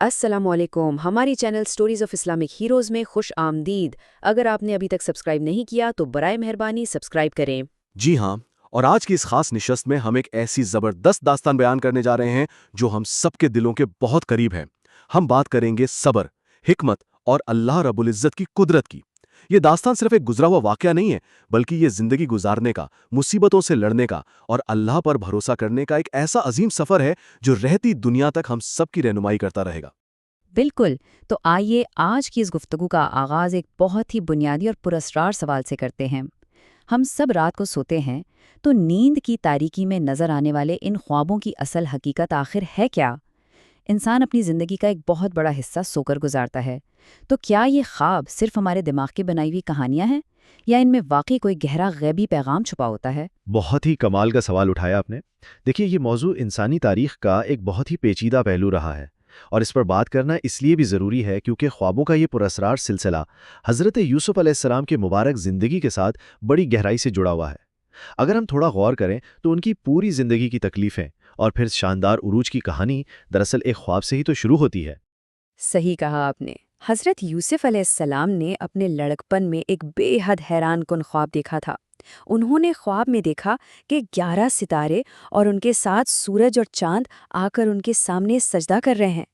السلام علیکم، ہماری channel stories of Islamic heroes میں خوش آمدید۔ اگر آپ نے ابھی تک سبسکرائب نہیں کیا تو برائے مہربانی سبسکرائب کریں۔ جی ہاں، اور آج کی اس خاص نشست میں ہم ایک ایسی زبردست داستان بیان کرنے جا رہے ہیں جو ہم سب کے دلوں کے بہت قریب ہے۔ ہم بات کریں گے صبر، حکمت اور اللہ رب العزت کی قدرت کی۔ یہ داستان صرف ایک گزرا ہوا واقعہ نہیں ہے، بلکہ یہ زندگی گزارنے کا، مصیبتوں سے لڑنے کا اور اللہ پر بھروسہ کرنے کا ایک ایسا عظیم سفر ہے جو رہتی دنیا تک ہم سب کی رہنمائی کرتا رہے گا۔ بالکل، تو آئیے آج کی اس گفتگو کا آغاز ایک بہت ہی بنیادی اور پراسرار سوال سے کرتے ہیں۔ ہم سب رات کو سوتے ہیں تو نیند کی تاریکی میں نظر آنے والے ان خوابوں کی اصل حقیقت آخر ہے کیا؟ انسان اپنی زندگی کا ایک بہت بڑا حصہ سو کر گزارتا ہے، تو کیا یہ خواب صرف ہمارے دماغ کی بنائی ہوئی کہانیاں ہیں یا ان میں واقعی کوئی گہرا غیبی پیغام چھپا ہوتا ہے؟ بہت ہی کمال کا سوال اٹھایا آپ نے۔ دیکھیے، یہ موضوع انسانی تاریخ کا ایک بہت ہی پیچیدہ پہلو رہا ہے، اور اس پر بات کرنا اس لیے بھی ضروری ہے کیونکہ خوابوں کا یہ پراسرار سلسلہ حضرت یوسف علیہ السلام کے مبارک زندگی کے ساتھ بڑی گہرائی سے جڑا ہوا ہے۔ اگر ہم تھوڑا غور کریں تو ان کی پوری زندگی کی تکلیفیں اور پھر شاندار عروج کی کہانی دراصل ایک خواب سے ہی تو شروع ہوتی ہے۔ صحیح کہا آپ نے۔ حضرت یوسف علیہ السلام نے اپنے لڑکپن میں ایک بے حد حیران کن خواب دیکھا تھا۔ انہوں نے خواب میں دیکھا کہ 11 ستارے اور ان کے ساتھ سورج اور چاند آ کر ان کے سامنے سجدہ کر رہے ہیں۔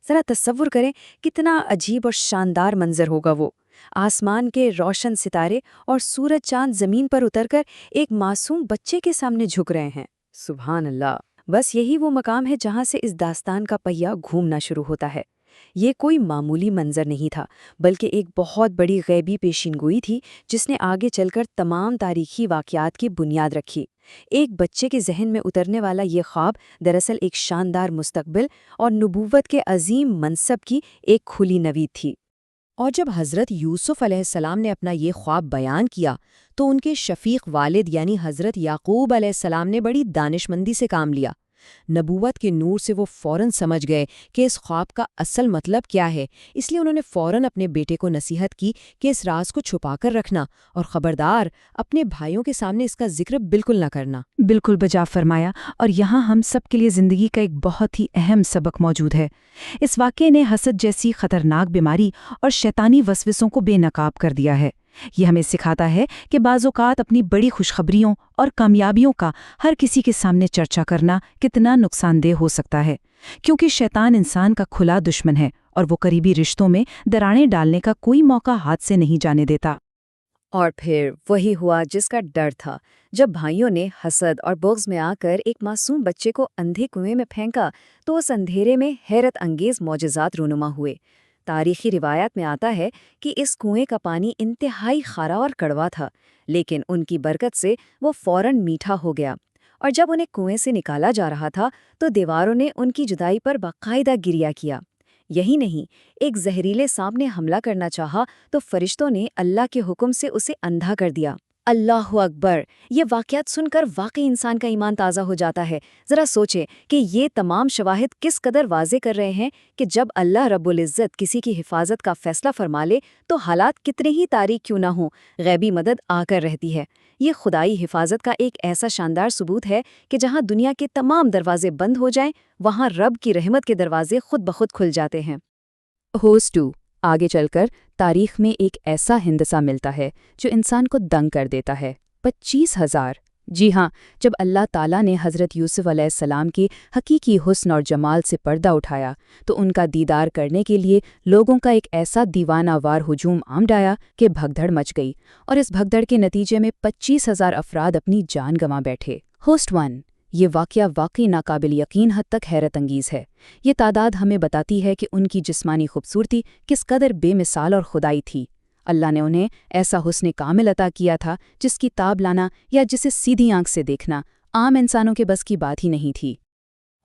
ذرا تصور کریں کتنا عجیب اور شاندار منظر ہوگا وہ۔ آسمان کے روشن ستارے اور سورج چاند زمین پر اتر کر ایک معصوم بچے کے سامنے جھک رہے ہیں۔ سبحان اللہ! بس یہی وہ مقام ہے جہاں سے اس داستان کا پہیہ گھومنا شروع ہوتا ہے۔ یہ کوئی معمولی منظر نہیں تھا، بلکہ ایک بہت بڑی غیبی پیشین گوئی تھی جس نے آگے چل کر تمام تاریخی واقعات کی بنیاد رکھی۔ ایک بچے کے ذہن میں اترنے والا یہ خواب دراصل ایک شاندار مستقبل اور نبوت کے عظیم منصب کی ایک کھلی نوید تھی۔ اور جب حضرت یوسف علیہ السلام نے اپنا یہ خواب بیان کیا تو ان کے شفیق والد یعنی حضرت یعقوب علیہ السلام نے بڑی دانشمندی سے کام لیا۔ نبوت کے نور سے وہ فوراً سمجھ گئے کہ اس خواب کا اصل مطلب کیا ہے، اس لیے انہوں نے فوراً اپنے بیٹے کو نصیحت کی کہ اس راز کو چھپا کر رکھنا اور خبردار اپنے بھائیوں کے سامنے اس کا ذکر بالکل نہ کرنا۔ بالکل بجا فرمایا، اور یہاں ہم سب کے لیے زندگی کا ایک بہت ہی اہم سبق موجود ہے۔ اس واقعے نے حسد جیسی خطرناک بیماری اور شیطانی وسوسوں کو بے نقاب کر دیا ہے۔ یہ ہمیں سکھاتا ہے کہ بعض اوقات اپنی بڑی خوشخبریوں اور کامیابیوں کا ہر کسی کے سامنے چرچا کرنا کتنا نقصان دہ ہو سکتا ہے، کیونکہ شیطان انسان کا کھلا دشمن ہے اور وہ قریبی رشتوں میں دراڑیں ڈالنے کا کوئی موقع ہاتھ سے نہیں جانے دیتا۔ اور پھر وہی ہوا جس کا ڈر تھا، جب بھائیوں نے حسد اور بغض میں آ کر ایک معصوم بچے کو اندھے کنویں میں پھینکا تو اس اندھیرے میں حیرت انگیز معجزات رونما ہوئے۔ تاریخی روایات میں آتا ہے کہ اس کنویں کا پانی انتہائی کھارا اور کڑوا تھا، لیکن ان کی برکت سے وہ فوراً میٹھا ہو گیا، اور جب انہیں کنویں سے نکالا جا رہا تھا تو دیواروں نے ان کی جدائی پر باقاعدہ گریہ کیا۔ یہی نہیں، ایک زہریلے سانپ نے حملہ کرنا چاہا تو فرشتوں نے اللہ کے حکم سے اسے اندھا کر دیا۔ اللہ اکبر! یہ واقعات سن کر واقعی انسان کا ایمان تازہ ہو جاتا ہے۔ ذرا سوچیں کہ یہ تمام شواہد کس قدر واضح کر رہے ہیں کہ جب اللہ رب العزت کسی کی حفاظت کا فیصلہ فرما لے تو حالات کتنے ہی تاریک کیوں نہ ہوں، غیبی مدد آ کر رہتی ہے۔ یہ خدائی حفاظت کا ایک ایسا شاندار ثبوت ہے کہ جہاں دنیا کے تمام دروازے بند ہو جائیں، وہاں رب کی رحمت کے دروازے خود بخود کھل جاتے ہیں۔ ہوسٹ 2 آگے چل کر تاریخ میں ایک ایسا ہندسہ ملتا ہے جو انسان کو دنگ کر دیتا ہے۔ 25,000! جی ہاں، جب اللہ تعالیٰ نے حضرت یوسف علیہ السلام کی حقیقی حسن اور جمال سے پردہ اٹھایا تو ان کا دیدار کرنے کے لیے لوگوں کا ایک ایسا دیوانہ وار ہجوم آمد آیا کہ بھگدڑ مچ گئی، اور اس بھگدڑ کے نتیجے میں 25,000 افراد اپنی جان گنوا بیٹھے۔ ہوسٹ 1 یہ واقعہ واقعی ناقابل یقین حد تک حیرت انگیز ہے۔ یہ تعداد ہمیں بتاتی ہے کہ ان کی جسمانی خوبصورتی کس قدر بے مثال اور خدائی تھی۔ اللہ نے انہیں ایسا حسن کامل عطا کیا تھا جس کی تاب لانا یا جسے سیدھی آنکھ سے دیکھنا عام انسانوں کے بس کی بات ہی نہیں تھی۔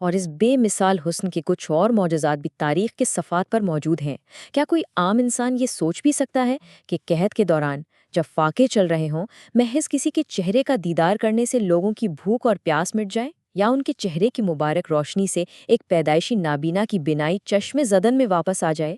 اور اس بے مثال حسن کے کچھ اور معجزات بھی تاریخ کے صفحات پر موجود ہیں۔ کیا کوئی عام انسان یہ سوچ بھی سکتا ہے کہ قحط کے دوران جب فاقے چل رہے ہوں، محض کسی کے چہرے کا دیدار کرنے سے لوگوں کی بھوک اور پیاس مٹ جائے، یا ان کے چہرے کی مبارک روشنی سے ایک پیدائشی نابینا کی بینائی چشم زدن میں واپس آ جائے؟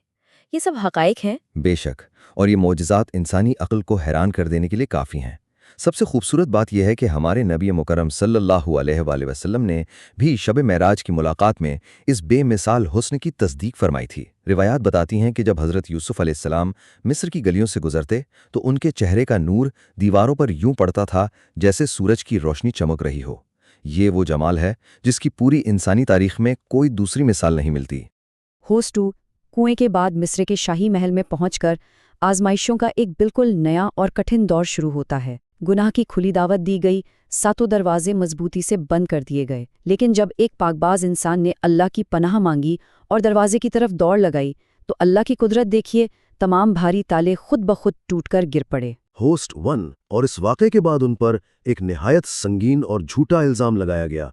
یہ سب حقائق ہیں۔ بے شک، اور یہ معجزات انسانی عقل کو حیران کر دینے کے لیے کافی ہیں۔ سب سے خوبصورت بات یہ ہے کہ ہمارے نبی مکرم صلی اللہ علیہ وآلہ وسلم نے بھی شب معراج کی ملاقات میں اس بے مثال حسن کی تصدیق فرمائی تھی۔ روایات بتاتی ہیں کہ جب حضرت یوسف علیہ السلام مصر کی گلیوں سے گزرتے تو ان کے چہرے کا نور دیواروں پر یوں پڑتا تھا جیسے سورج کی روشنی چمک رہی ہو۔ یہ وہ جمال ہے جس کی پوری انسانی تاریخ میں کوئی دوسری مثال نہیں ملتی۔ ہوسٹ 2 کنویں کے بعد مصر کے شاہی محل میں پہنچ کر آزمائشوں کا ایک بالکل نیا اور کٹھن دور شروع ہوتا ہے۔ گناہ کی کھلی دعوت دی گئی، ساتوں دروازے مضبوطی سے بند کر دیے گئے، لیکن جب ایک پاکباز انسان نے اللہ کی پناہ مانگی اور دروازے کی طرف دوڑ لگائی تو اللہ کی قدرت دیکھیے، تمام بھاری تالے خود بخود ٹوٹ کر گر پڑے۔ ہوسٹ 1 اور اس واقعے کے بعد ان پر ایک نہایت سنگین اور جھوٹا الزام لگایا گیا،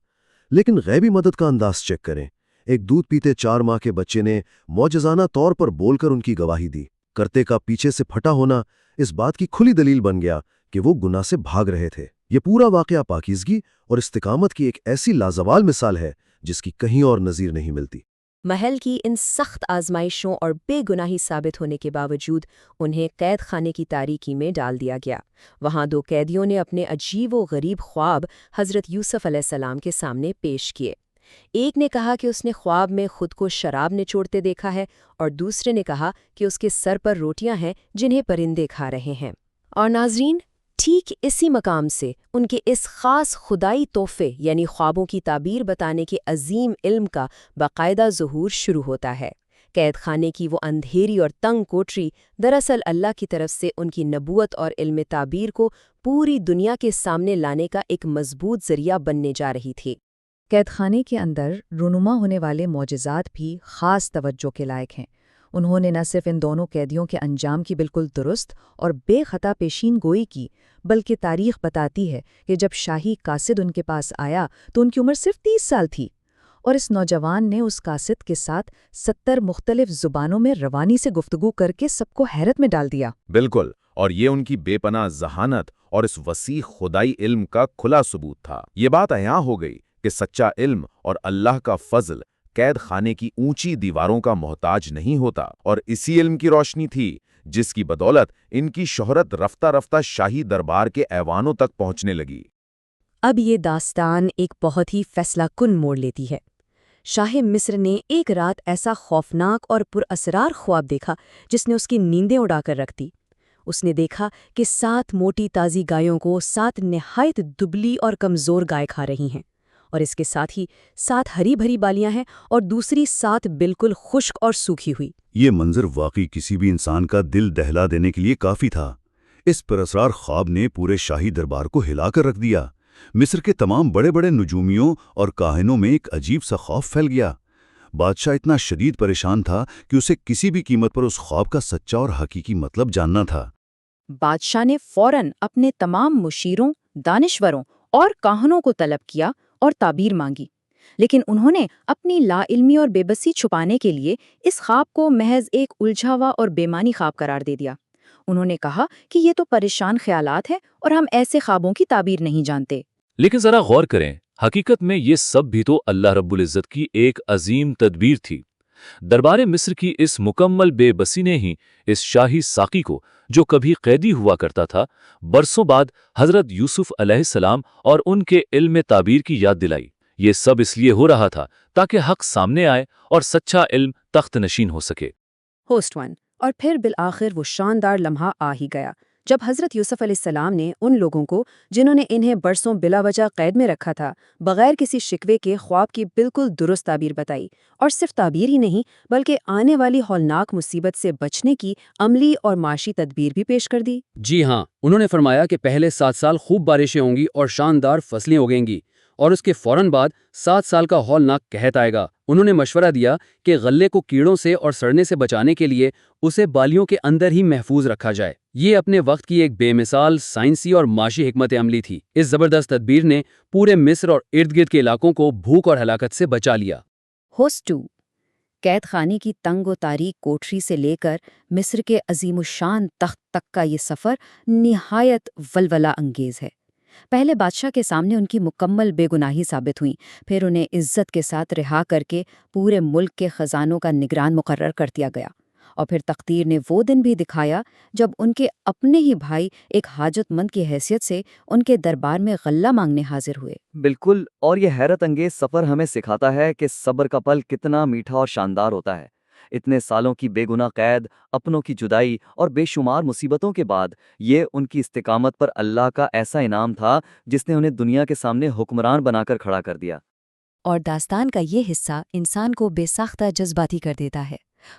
لیکن غیبی مدد کا انداز چیک کریں۔ ایک دودھ پیتے 4 ماہ کے بچے نے معجزانہ طور پر بول کر ان کی گواہی دی۔ کرتے کا پیچھے سے پھٹا ہونا اس بات کی کھلی دلیل بن گیا کہ وہ گناہ سے بھاگ رہے تھے۔ یہ پورا واقعہ پاکیزگی اور استقامت کی ایک ایسی لازوال مثال ہے جس کی کہیں اور نظیر نہیں ملتی۔ محل کی ان سخت آزمائشوں اور بے گناہی ثابت ہونے کے باوجود انہیں قید خانے کی تاریکی میں ڈال دیا گیا۔ وہاں 2 قیدیوں نے اپنے عجیب و غریب خواب حضرت یوسف علیہ السلام کے سامنے پیش کیے۔ ایک نے کہا کہ اس نے خواب میں خود کو شراب نچوڑتے دیکھا ہے، اور دوسرے نے کہا کہ اس کے سر پر روٹیاں ہیں جنہیں پرندے کھا رہے ہیں۔ اور ناظرین، ٹھیک اسی مقام سے ان کے اس خاص خدائی تحفے یعنی خوابوں کی تعبیر بتانے کے عظیم علم کا باقاعدہ ظہور شروع ہوتا ہے۔ قید خانے کی وہ اندھیری اور تنگ کوٹری دراصل اللہ کی طرف سے ان کی نبوت اور علم تعبیر کو پوری دنیا کے سامنے لانے کا ایک مضبوط ذریعہ بننے جا رہی تھی۔ قید خانے کے اندر رونما ہونے والے معجزات بھی خاص توجہ کے لائق ہیں۔ انہوں نے نہ صرف ان دونوں قیدیوں کے انجام کی بالکل درست اور بے خطا پیشین گوئی کی، بلکہ تاریخ بتاتی ہے کہ جب شاہی قاصد ان کے پاس آیا تو ان کی عمر صرف 30 سال تھی، اور اس نوجوان نے اس قاصد کے ساتھ 70 مختلف زبانوں میں روانی سے گفتگو کر کے سب کو حیرت میں ڈال دیا۔ بالکل، اور یہ ان کی بے پناہ ذہانت اور اس وسیع خدائی علم کا کھلا ثبوت تھا۔ یہ بات عیاں ہو گئی کہ سچا علم اور اللہ کا فضل قید خانے کی اونچی دیواروں کا محتاج نہیں ہوتا، اور اسی علم کی روشنی تھی جس کی بدولت ان کی شہرت رفتہ رفتہ شاہی دربار کے ایوانوں تک پہنچنے لگی۔ اب یہ داستان ایک بہت ہی فیصلہ کن موڑ لیتی ہے۔ شاہ مصر نے ایک رات ایسا خوفناک اور پر اسرار خواب دیکھا جس نے اس کی نیندیں اڑا کر رکھ دی۔ اس نے دیکھا کہ 7 موٹی تازی گایوں کو 7 نہایت دبلی اور کمزور گائے کھا رہی ہیں، اور اس کے ساتھ ہی 7 ہری بھری بالیاں ہیں اور دوسری 7 بالکل خشک اور سوکھی ہوئی۔ یہ منظر واقعی کسی بھی انسان کا دل دہلا دینے کے لیے کافی تھا۔ اس پراسرار خواب نے پورے شاہی دربار کو ہلا کر رکھ دیا۔ مصر کے تمام بڑے بڑے نجومیوں اور کاہنوں میں ایک عجیب سا خوف پھیل گیا۔ بادشاہ اتنا شدید پریشان تھا کہ اسے کسی بھی قیمت پر اس خواب کا سچا اور حقیقی مطلب جاننا تھا۔ بادشاہ نے فوراً اپنے تمام مشیروں، دانشوروں اور کاہنوں کو طلب کیا اور تعبیر مانگی، لیکن انہوں نے اپنی لا علمی اور بے بسی چھپانے کے لیے اس خواب کو محض ایک الجھا ہوا اور بے معنی خواب قرار دے دیا۔ انہوں نے کہا کہ یہ تو پریشان خیالات ہیں اور ہم ایسے خوابوں کی تعبیر نہیں جانتے۔ لیکن ذرا غور کریں، حقیقت میں یہ سب بھی تو اللہ رب العزت کی ایک عظیم تدبیر تھی۔ دربار مصر کی اس مکمل بے بسی نے ہی اس شاہی ساقی کو، جو کبھی قیدی ہوا کرتا تھا، برسوں بعد حضرت یوسف علیہ السلام اور ان کے علم تعبیر کی یاد دلائی۔ یہ سب اس لیے ہو رہا تھا تاکہ حق سامنے آئے اور سچا علم تخت نشین ہو سکے۔ ہوسٹ 1 اور پھر بالآخر وہ شاندار لمحہ آ ہی گیا جب حضرت یوسف علیہ السلام نے ان لوگوں کو جنہوں نے انہیں برسوں بلا وجہ قید میں رکھا تھا، بغیر کسی شکوے کے خواب کی بالکل درست تعبیر بتائی، اور صرف تعبیر ہی نہیں بلکہ آنے والی ہولناک مصیبت سے بچنے کی عملی اور معاشی تدبیر بھی پیش کر دی۔ جی ہاں، انہوں نے فرمایا کہ پہلے 7 سال خوب بارشیں ہوں گی اور شاندار فصلیں اگیں گی، اور اس کے فوراً بعد 7 سال کا ہولناک قحط آئے گا۔ انہوں نے مشورہ دیا کہ غلے کو کیڑوں سے اور سڑنے سے بچانے کے لیے اسے بالیوں کے اندر ہی محفوظ رکھا جائے۔ یہ اپنے وقت کی ایک بے مثال سائنسی اور معاشی حکمت عملی تھی۔ اس زبردست تدبیر نے پورے مصر اور ارد گرد کے علاقوں کو بھوک اور ہلاکت سے بچا لیا۔ ہوسٹ 2 قید خانے کی تنگ و تاریک کوٹری سے لے کر مصر کے عظیم الشان تخت تک کا یہ سفر نہایت ولولہ انگیز ہے۔ پہلے بادشاہ کے سامنے ان کی مکمل بے گناہی ثابت ہوئی، پھر انہیں عزت کے ساتھ رہا کر کے پورے ملک کے خزانوں کا نگران مقرر کر دیا گیا، اور پھر تقدیر نے وہ دن بھی دکھایا جب ان کے اپنے ہی بھائی ایک حاجت مند کی حیثیت سے ان کے دربار میں غلہ مانگنے حاضر ہوئے۔ بالکل، اور یہ حیرت انگیز سفر ہمیں سکھاتا ہے کہ صبر کا پل کتنا میٹھا اور شاندار ہوتا ہے۔ اتنے سالوں کی بے گناہ قید، اپنوں کی جدائی اور بے شمار مصیبتوں کے بعد یہ ان کی استقامت پر اللہ کا ایسا انعام تھا جس نے انہیں دنیا کے سامنے حکمران بنا کر کھڑا کر دیا۔ اور داستان کا یہ حصہ انسان کو بے ساختہ جذباتی کر دیتا ہے۔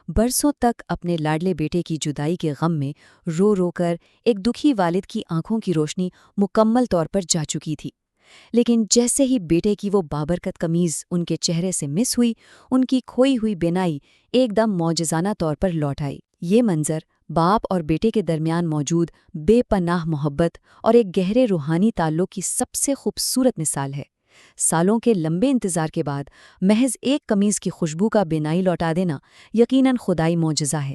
برسوں تک اپنے لاڈلے بیٹے کی جدائی کے غم میں رو رو کر ایک دکھی والد کی آنکھوں کی روشنی مکمل طور پر جا چکی تھی، لیکن جیسے ہی بیٹے کی وہ بابرکت قمیض ان کے چہرے سے مس ہوئی، ان کی کھوئی ہوئی بینائی ایک دم معجزانہ طور پر لوٹ آئی۔ یہ منظر باپ اور بیٹے کے درمیان موجود بے پناہ محبت اور ایک گہرے روحانی تعلق کی سب سے خوبصورت مثال ہے۔ سالوں کے لمبے انتظار کے بعد محض ایک قمیض کی خوشبو کا بینائی لوٹا دینا یقیناً خدائی معجزہ ہے۔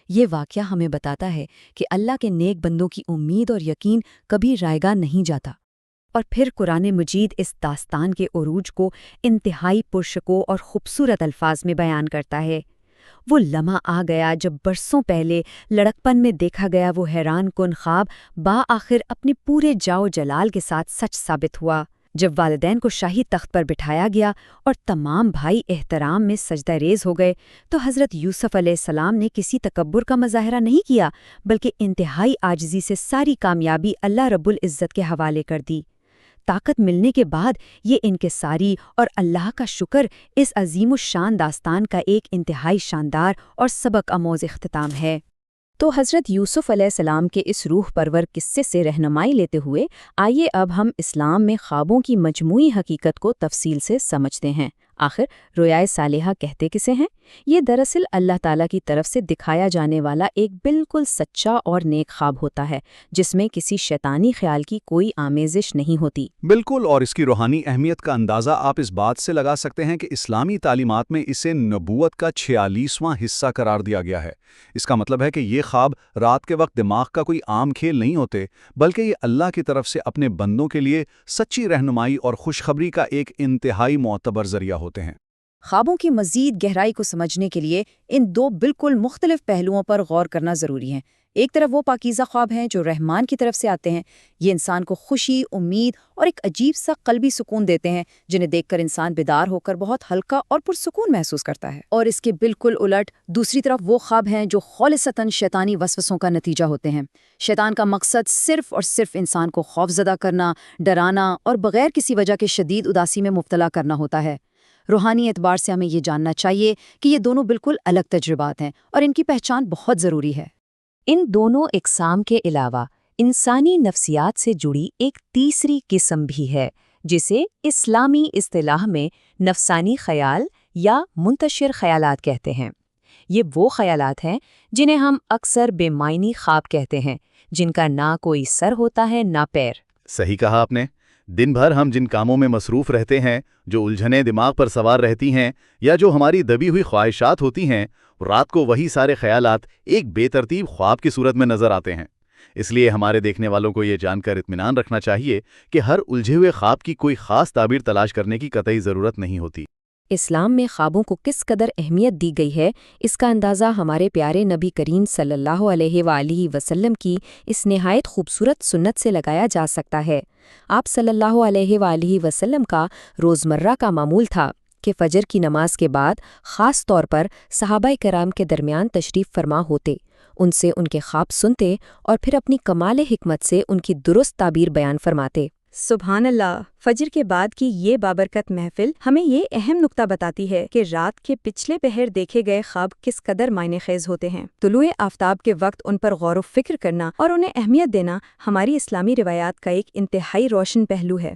یہ واقعہ ہمیں بتاتا ہے کہ اللہ کے نیک بندوں کی امید اور یقین کبھی رائیگاں نہیں جاتا۔ اور پھر قرآن مجید اس داستان کے عروج کو انتہائی پرشکوہ اور خوبصورت الفاظ میں بیان کرتا ہے۔ وہ لمحہ آ گیا جب برسوں پہلے لڑکپن میں دیکھا گیا وہ حیران کن خواب بآخر اپنے پورے جاؤ جلال کے ساتھ سچ ثابت ہوا۔ جب والدین کو شاہی تخت پر بٹھایا گیا اور تمام بھائی احترام میں سجدہ ریز ہو گئے تو حضرت یوسف علیہ السلام نے کسی تکبر کا مظاہرہ نہیں کیا، بلکہ انتہائی عاجزی سے ساری کامیابی اللہ رب العزت کے حوالے کر دی۔ طاقت ملنے کے بعد یہ انکساری اور اللہ کا شکر اس عظیم الشان داستان کا ایک انتہائی شاندار اور سبق آموز اختتام ہے۔ تو حضرت یوسف علیہ السلام کے اس روح پرور قصے سے رہنمائی لیتے ہوئے آئیے اب ہم اسلام میں خوابوں کی مجموعی حقیقت کو تفصیل سے سمجھتے ہیں۔ آخر رویائے صالحہ کہتے کسے ہیں؟ یہ دراصل اللہ تعالیٰ کی طرف سے دکھایا جانے والا ایک بالکل سچا اور نیک خواب ہوتا ہے جس میں کسی شیطانی خیال کی کوئی آمیزش نہیں ہوتی۔ بالکل، اور اس کی روحانی اہمیت کا اندازہ آپ اس بات سے لگا سکتے ہیں کہ اسلامی تعلیمات میں اسے نبوت کا 46واں حصہ قرار دیا گیا ہے۔ اس کا مطلب ہے کہ یہ خواب رات کے وقت دماغ کا کوئی عام کھیل نہیں ہوتے، بلکہ یہ اللہ کی طرف سے اپنے بندوں کے لیے سچی رہنمائی اور خوشخبری کا ایک انتہائی معتبر ذریعہ ہوتے ہیں۔ خوابوں کی مزید گہرائی کو سمجھنے کے لیے ان دو بالکل مختلف پہلوؤں پر غور کرنا ضروری ہے۔ ایک طرف وہ پاکیزہ خواب ہیں جو رحمان کی طرف سے آتے ہیں، یہ انسان کو خوشی، امید اور ایک عجیب سا قلبی سکون دیتے ہیں جنہیں دیکھ کر انسان بیدار ہو کر بہت ہلکا اور پرسکون محسوس کرتا ہے۔ اور اس کے بالکل الٹ دوسری طرف وہ خواب ہیں جو خالصتاً شیطانی وسوسوں کا نتیجہ ہوتے ہیں۔ شیطان کا مقصد صرف اور صرف انسان کو خوفزدہ کرنا، ڈرانا اور بغیر کسی وجہ کے شدید اداسی میں مبتلا کرنا ہوتا ہے۔ روحانی اعتبار سے ہمیں یہ جاننا چاہیے کہ یہ دونوں بالکل الگ تجربات ہیں اور ان کی پہچان بہت ضروری ہے۔ ان دونوں اقسام کے علاوہ انسانی نفسیات سے جڑی ایک تیسری قسم بھی ہے جسے اسلامی اصطلاح میں نفسانی خیال یا منتشر خیالات کہتے ہیں۔ یہ وہ خیالات ہیں جنہیں ہم اکثر بے معنی خواب کہتے ہیں، جن کا نہ کوئی سر ہوتا ہے نہ پیر۔ صحیح کہا آپ نے۔ دن بھر ہم جن کاموں میں مصروف رہتے ہیں، جو الجھنیں دماغ پر سوار رہتی ہیں یا جو ہماری دبی ہوئی خواہشات ہوتی ہیں، رات کو وہی سارے خیالات ایک بے ترتیب خواب کی صورت میں نظر آتے ہیں۔ اس لیے ہمارے دیکھنے والوں کو یہ جان کر اطمینان رکھنا چاہیے کہ ہر الجھے ہوئے خواب کی کوئی خاص تعبیر تلاش کرنے کی قطعی ضرورت نہیں ہوتی۔ اسلام میں خوابوں کو کس قدر اہمیت دی گئی ہے، اس کا اندازہ ہمارے پیارے نبی کریم صلی اللہ علیہ وآلہ وسلم کی اس نہایت خوبصورت سنت سے لگایا جا سکتا ہے۔ آپ صلی اللہ علیہ وآلہ وسلم کا روزمرہ کا معمول تھا کہ فجر کی نماز کے بعد خاص طور پر صحابہ کرام کے درمیان تشریف فرما ہوتے، ان سے ان کے خواب سنتے اور پھر اپنی کمال حکمت سے ان کی درست تعبیر بیان فرماتے۔ سبحان اللہ! فجر کے بعد کی یہ بابرکت محفل ہمیں یہ اہم نکتہ بتاتی ہے کہ رات کے پچھلے پہر دیکھے گئے خواب کس قدر معنی خیز ہوتے ہیں۔ طلوع آفتاب کے وقت ان پر غور و فکر کرنا اور انہیں اہمیت دینا ہماری اسلامی روایات کا ایک انتہائی روشن پہلو ہے۔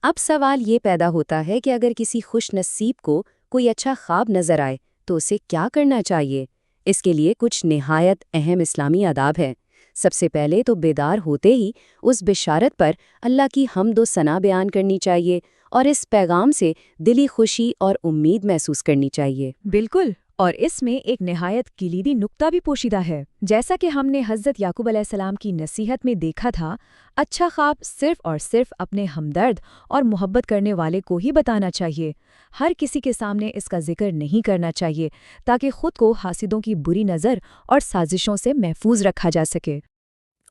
اب سوال یہ پیدا ہوتا ہے کہ اگر کسی خوش نصیب کو کوئی اچھا خواب نظر آئے تو اسے کیا کرنا چاہیے؟ اس کے لیے کچھ نہایت اہم اسلامی آداب ہیں۔ سب سے پہلے تو بیدار ہوتے ہی اس بشارت پر اللہ کی حمد و ثنا بیان کرنی چاہیے اور اس پیغام سے دلی خوشی اور امید محسوس کرنی چاہیے۔ بالکل، اور اس میں ایک نہایت کلیدی نکتہ بھی پوشیدہ ہے۔ جیسا کہ ہم نے حضرت یعقوب علیہ السلام کی نصیحت میں دیکھا تھا، اچھا خواب صرف اور صرف اپنے ہمدرد اور محبت کرنے والے کو ہی بتانا چاہیے۔ ہر کسی کے سامنے اس کا ذکر نہیں کرنا چاہیے تاکہ خود کو حاسدوں کی بری نظر اور سازشوں سے محفوظ رکھا جا سکے۔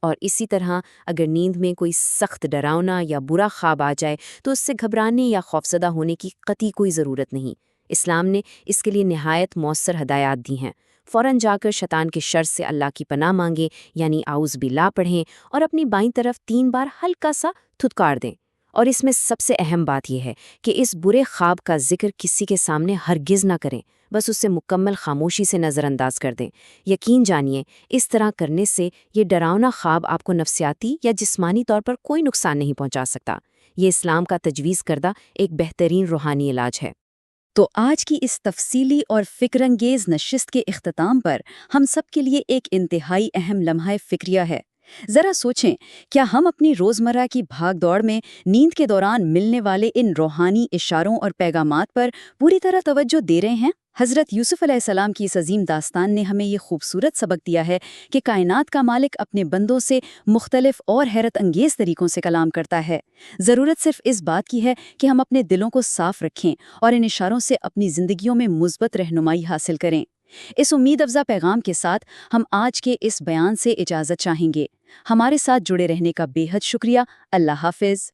اور اسی طرح اگر نیند میں کوئی سخت ڈراؤنا یا برا خواب آ جائے تو اس سے گھبرانے یا خوفزدہ ہونے کی قطعی کوئی ضرورت نہیں۔ اسلام نے اس کے لیے نہایت مؤثر ہدایات دی ہیں۔ فوراً جا کر شیطان کے شر سے اللہ کی پناہ مانگیں، یعنی اعوذ باللہ پڑھیں اور اپنی بائیں طرف 3 بار ہلکا سا تھتکار دیں۔ اور اس میں سب سے اہم بات یہ ہے کہ اس برے خواب کا ذکر کسی کے سامنے ہرگز نہ کریں، بس اسے مکمل خاموشی سے نظر انداز کر دیں۔ یقین جانیے اس طرح کرنے سے یہ ڈراؤنا خواب آپ کو نفسیاتی یا جسمانی طور پر کوئی نقصان نہیں پہنچا سکتا۔ یہ اسلام کا تجویز کردہ ایک بہترین روحانی علاج ہے۔ تو آج کی اس تفصیلی اور فکر انگیز نشست کے اختتام پر ہم سب کے لیے ایک انتہائی اہم لمحہ فکریہ ہے۔ ذرا سوچیں، کیا ہم اپنی روزمرہ کی بھاگ دوڑ میں نیند کے دوران ملنے والے ان روحانی اشاروں اور پیغامات پر پوری طرح توجہ دے رہے ہیں؟ حضرت یوسف علیہ السلام کی اس عظیم داستان نے ہمیں یہ خوبصورت سبق دیا ہے کہ کائنات کا مالک اپنے بندوں سے مختلف اور حیرت انگیز طریقوں سے کلام کرتا ہے۔ ضرورت صرف اس بات کی ہے کہ ہم اپنے دلوں کو صاف رکھیں اور ان اشاروں سے اپنی زندگیوں میں مثبت رہنمائی حاصل کریں۔ اس امید افزا پیغام کے ساتھ ہم آج کے اس بیان سے اجازت چاہیں گے۔ ہمارے ساتھ جڑے رہنے کا بے حد شکریہ۔ اللہ حافظ۔